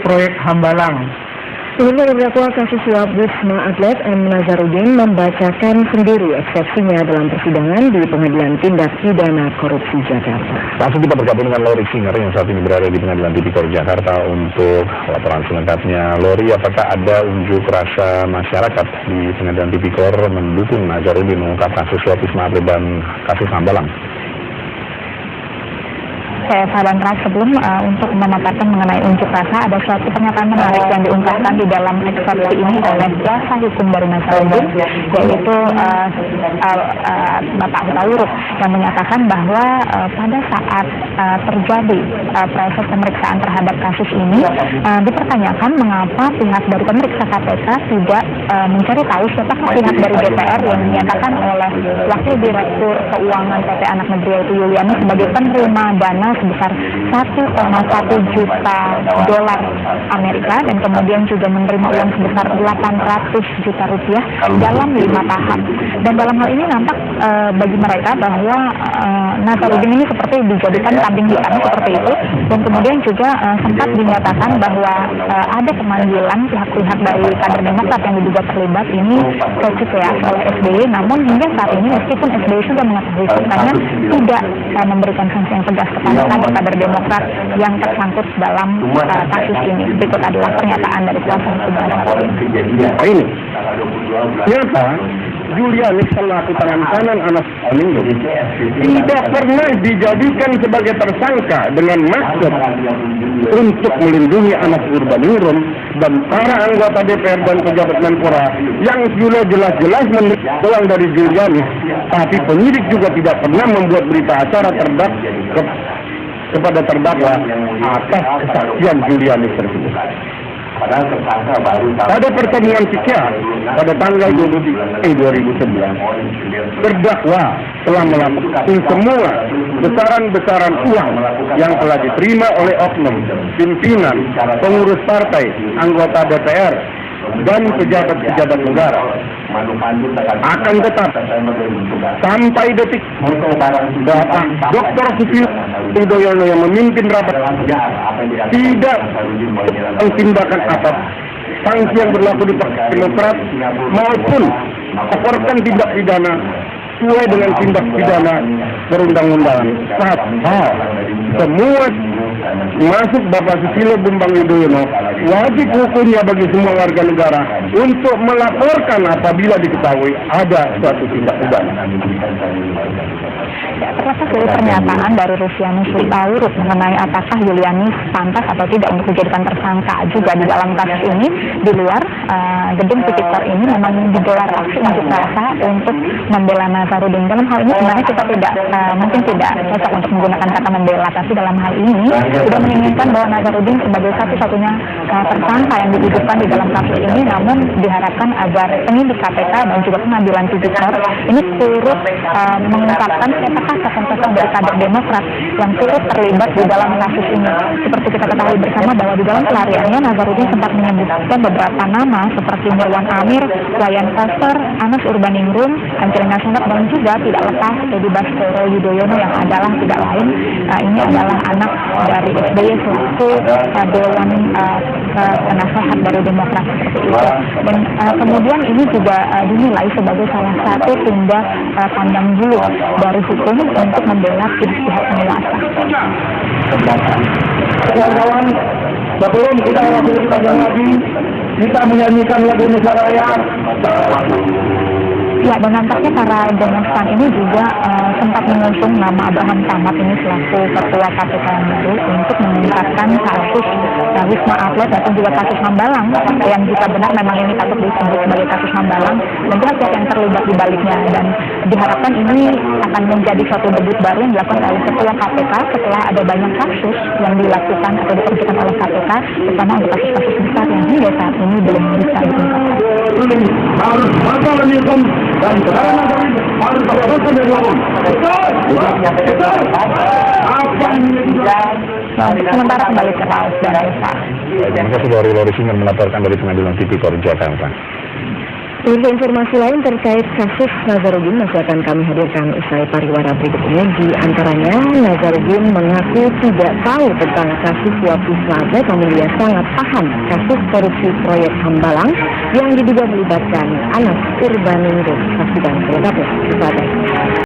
proyek Hambalang. Sebelumnya terdakwa kasus suap Wisma Atlet M. Nazarudin membacakan sendiri eksepsinya dalam persidangan di Pengadilan Tindak Pidana Korupsi Jakarta. Langsung kita bergabung dengan Lori Singer yang saat ini berada di Pengadilan Tipikor Jakarta untuk laporan selengkapnya. Lori, apakah ada unjuk rasa masyarakat di Pengadilan Tipikor mendukung Nazarudin mengungkap kasus suap Wisma Atlet dan kasus Hambalang? Saya sarankan sebelum untuk memaparkan mengenai unjuk rasa, ada suatu pernyataan menarik yang diungkapkan di dalam eksepsi ini oleh kuasa hukum dari Nazarudin, yaitu Bapak Hutauruk, yang menyatakan bahwa pada saat terjadi proses pemeriksaan terhadap kasus ini, dipertanyakan mengapa pihak dari pemeriksa KPK tidak mencari tahu siapa pihak dari DPR yang dinyatakan oleh Wakil Direktur Keuangan PT Anak Negeri yaitu Yuliani sebagai penerima dana sebesar 1,1 juta dolar Amerika dan kemudian juga menerima uang sebesar 800 juta rupiah dalam 5 tahap. Dan dalam hal ini nampak bagi mereka bahwa Nazarudin ini seperti dijadikan kambing hitam seperti itu, dan kemudian juga sempat dinyatakan bahwa ada pemanggilan pihak-pihak dari kader Demokrat yang diduga terlibat ini ke CPS oleh SBY, namun hingga saat ini meskipun SBY sudah mengetahui faktanya tidak memberikan sanksi yang tegas kepada kader Demokrat yang tersangkut dalam kasus ini. Berikut adalah pernyataan dari kuasa hukum Nazarudin. Ini ternyata Julianis selaku tangan kanan anak Alindo tidak pernah dijadikan sebagai tersangka dengan maksud untuk melindungi anak Urbaningrum dan para anggota DPR dan pejabat Menpora yang sudah jelas-jelas menerima uang dari Julianis, tapi penyidik juga tidak pernah membuat berita acara kepada terdakwa atas kesaksian Julianis tersebut. Pada pertemuan sekian pada tanggal 23 2011, terdakwa telah melakukan semua besaran-besaran uang yang telah diterima oleh oknum, pimpinan, pengurus partai, anggota DPR, dan pejabat-pejabat negara. Akan tetap sampai detik Bapak Dr. Susilo Yudhoyono yang memimpin rapat tidak tindakan apa sanksi yang berlaku di Partai Demokrat maupun laporkan tindak pidana sesuai dengan tindak pidana perundang-undangan. Semua masuk Bapak Susilo Bambang Yudhoyono wajib hukumnya bagi semua warga negara untuk melaporkan apabila diketahui ada suatu tindak pidana. Ya, terlepas dari pernyataan dari Rufianus Hutauruk mengenai apakah Julianis pantas atau tidak untuk dijadikan tersangka juga di dalam kasus ini, di luar gedung Tipikor ini memang digelar aksi unjuk rasa untuk membela Nazarudin. Dalam hal ini sebenarnya kita mungkin tidak cocok untuk menggunakan kata membela, tapi dalam hal ini sudah menginginkan bahwa Nazarudin sebagai satu-satunya tersangka yang didudukkan di dalam kasus ini, namun diharapkan agar penyidik KPK dan juga pengadilan Tipikor ini turut mengungkapkan siapakah sosok-sosok dari kader Demokrat yang turut terlibat di dalam kasus ini. Seperti kita ketahui bersama bahwa di dalam pelariannya Nazarudin sempat menyebutkan beberapa nama seperti Mirwan Amir, Wayan Koster, Anas Urbaningrum, Angelina Sondakh, dan juga tidak lepas Edi Baskoro Yudhoyono yang adalah tidak lain ini adalah anak dari SBY selaku Dewan Penasehat dari Demokrat seperti itu. Dan kemudian ini juga dinilai sebagai salah satu tindak pandang bulu dari hukum untuk membela pihak penguasa. Kawan-kawan, sebelum kita lakukan panjang lagi, kita menyanyikan lagu Indonesia Raya. Ya, dan nampaknya para demonstran ini juga sempat mengusung nama Abraham Samad ini selaku ketua KPK yang baru untuk mengungkapkan kasus Wisma Atlet dan juga kasus Hambalang yang jika benar memang ini patut disebut sebagai kasus Hambalang dan pihak yang terlibat di baliknya, dan diharapkan ini akan menjadi suatu debut baru yang dilakukan oleh ketua KPK setelah ada banyak kasus yang dilakukan atau dikerjakan oleh KPK, terutama untuk kasus-kasus besar yang hingga saat ini belum bisa diungkapkan. Harus masa menyusun dan sekarang harus terus dilakukan. Sementara kembali ke Laos dan Eva. Terima kasih dari Lori Singer melaporkan dari Pengadilan Tipikor Jakarta. Untuk informasi lain terkait kasus Nazarudin masih akan kami hadirkan usai pariwara berikut ini. Di antaranya, Nazarudin mengaku tidak tahu tentang kasus suap Wisma Atlet, namun dia sangat paham kasus korupsi proyek Hambalang yang diduga melibatkan Anas Urbaningrum. Saksikan selengkapnya.